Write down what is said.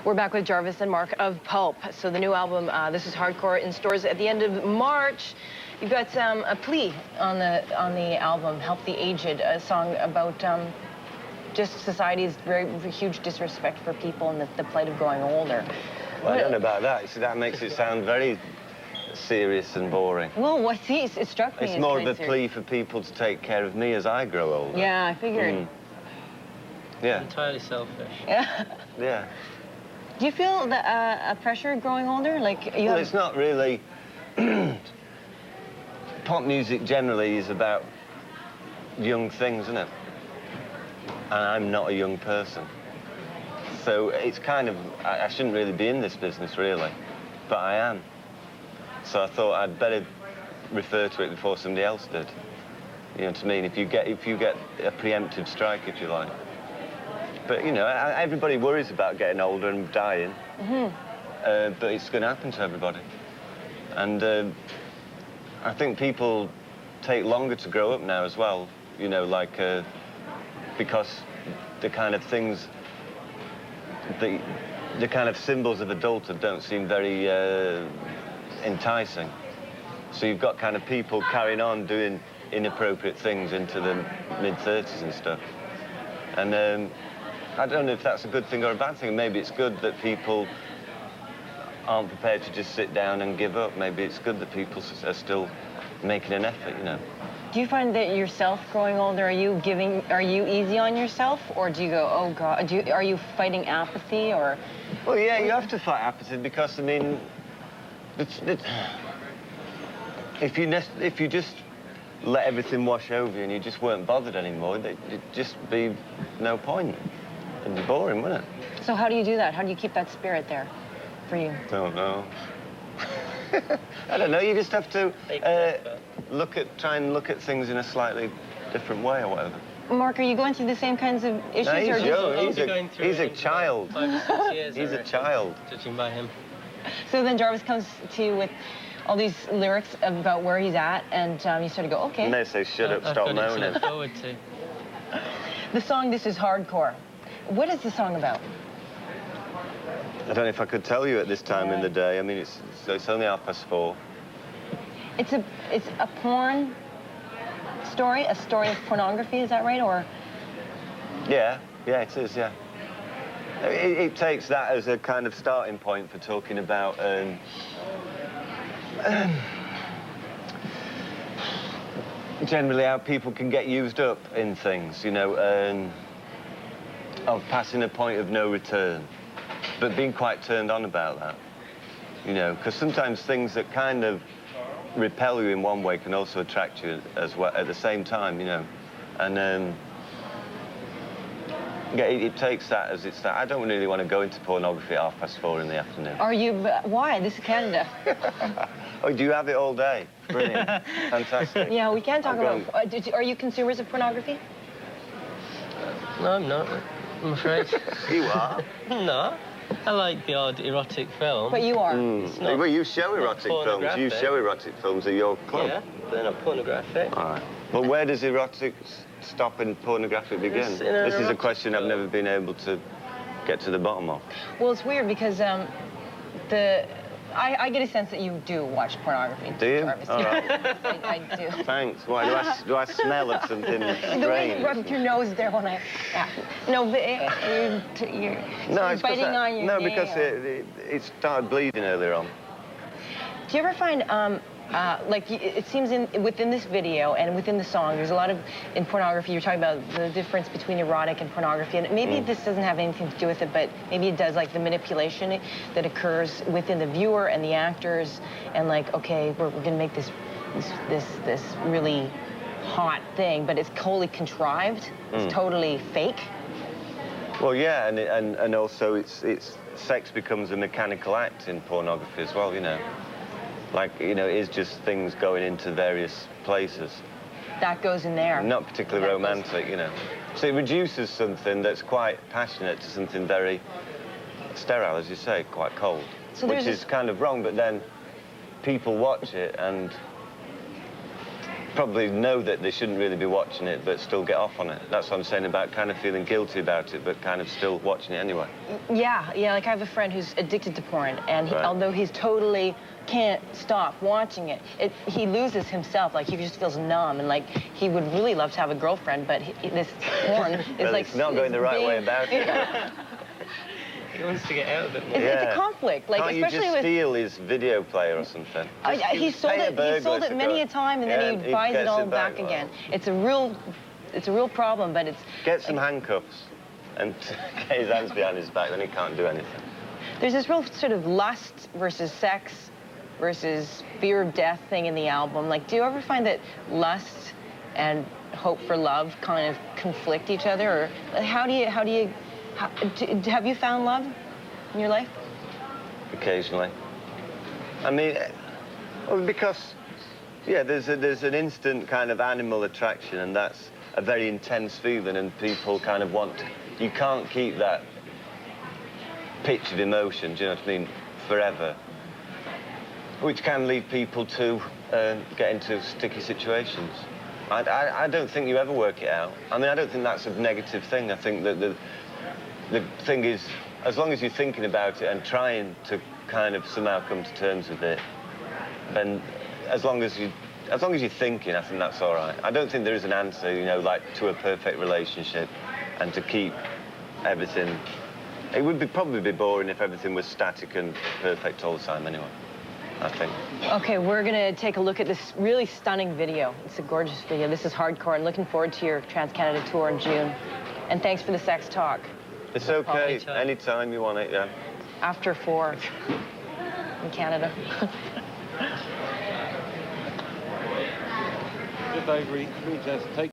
We're back with Jarvis and Mark of Pulp. So the new album, This Is Hardcore, in stores at the end of March. You've got a plea on the album, Help the Aged, a song about just society's very huge disrespect for people and the plight of growing older. Well, I don't know about that. See, that makes it sound very serious and boring. Well, it struck me. It's more of a plea for people to take care of me as I grow older. Yeah, I figured. Yeah. Entirely selfish. Yeah. Yeah. Do you feel a pressure growing older? Like you Well, it's not really. Pop music generally is about young things, isn't it? And I'm not a young person. So it's kind of, I shouldn't really be in this business, really. But I am. So I thought I'd better refer to it before somebody else did. You know what I mean? If you get a preemptive strike, if you like. But, you know, everybody worries about getting older and dying. But it's going to happen to everybody. And I think people take longer to grow up now as well, you know, like, because the kind of things, the kind of symbols of adulthood don't seem very enticing. So you've got kind of people carrying on doing inappropriate things into the mid-30s and stuff. And I don't know if that's a good thing or a bad thing. Maybe it's good that people aren't prepared to just sit down and give up. Maybe it's good that people are still making an effort, you know. Do you find that yourself growing older, are you easy on yourself, or do you go, oh God, are you fighting apathy, or? Well, yeah, you have to fight apathy because, I mean, if you just let everything wash over you and you just weren't bothered anymore, it'd just be no point. It'd be boring, wouldn't it? So how do you do that? How do you keep that spirit there for you? Don't know. I don't know. You just have to try and look at things in a slightly different way or whatever. Mark, are you going through the same kinds of issues? No, he's young. He's a child. 5 or 6 years. He's a child. Judging by him. So then Jarvis comes to you with all these lyrics about where he's at, and you sort of go, okay. And they say, shut up, stop moaning. I've got it to look forward to. The song, This Is Hardcore. What is the song about? I don't know if I could tell you at this time in the day. I mean, it's only 4:30. It's a porn story, a story of pornography, is that right, or? Yeah, it is, yeah. It takes that as a kind of starting point for talking about generally how people can get used up in things, you know, of passing a point of no return, but being quite turned on about that, you know, because sometimes things that kind of repel you in one way can also attract you as well at the same time, you know, and yeah, it takes that as it's that. I don't really want to go into pornography at 4:30 in the afternoon. Are you? Why? This is Canada. Oh, do you have it all day? Brilliant. Fantastic. Yeah, we can talk about... are you consumers of pornography? No, I'm not. I'm afraid. You are? No. I like the odd erotic film. But you are. Well, you show erotic films. You show erotic films at your club. Yeah, they're not pornographic. All right. But where does erotic stop and pornographic begin? This is a question I've never been able to get to the bottom of. Well, it's weird because I get a sense that you do watch pornography. Do you? Jarvis. All right. I do. Thanks. Why do I smell of something strange? The way you rubbed your nose there when I... No, but you're biting on your nail. Because it started bleeding earlier on. Do you ever find, like, it seems within this video and within the song, there's a lot of, in pornography, you're talking about the difference between erotic and pornography, and maybe this doesn't have anything to do with it, but maybe it does, like the manipulation that occurs within the viewer and the actors, and like, okay, we're gonna make this really hot thing, but it's totally contrived, it's totally fake. Well, yeah, and also it's sex becomes a mechanical act in pornography as well, you know. Like, you know, it is just things going into various places. That goes in there. Not particularly romantic, you know. So it reduces something that's quite passionate to something very sterile, as you say, quite cold. So which is kind of wrong, but then people watch it and probably know that they shouldn't really be watching it, but still get off on it. That's what I'm saying about kind of feeling guilty about it, but kind of still watching it anyway. Yeah, like I have a friend who's addicted to porn, and Right. although he's totally can't stop watching it, he loses himself. Like, he just feels numb, and like he would really love to have a girlfriend, but this porn is Well, like it's not going the right way about it. He wants to get out a bit more. It's a conflict, like, Can't you especially just with steal his video player or something? he sold pay a it. He burglar sold to it go- many a time, and then he buys it gets all back well, again. It's a real problem, but it's Get some handcuffs and get his hands behind his back, then he can't do anything. there's this real sort of lust versus sex versus fear of death thing in the album. Like, do you ever find that lust and hope for love kind of conflict each other, or have you found love in your life? Occasionally. I mean, well, because, yeah, there's an instant kind of animal attraction, and that's a very intense feeling, and people kind of want... You can't keep that pitch of emotion, do you know what I mean, forever, which can lead people to get into sticky situations. I don't think you ever work it out. I mean, I don't think that's a negative thing. I think that the thing is, as long as you're thinking about it and trying to kind of somehow come to terms with it, then as long as you're thinking, I think that's all right. I don't think there is an answer, you know, like to a perfect relationship, and to keep everything. It would probably be boring if everything was static and perfect all the time anyway, I think. Okay, we're gonna take a look at this really stunning video. It's a gorgeous video. This is Hardcore, and looking forward to your Trans-Canada tour in June. And thanks for the sex talk. It's okay, Anytime. anytime you want it, yeah. After 4 in Canada. If Avery, we just take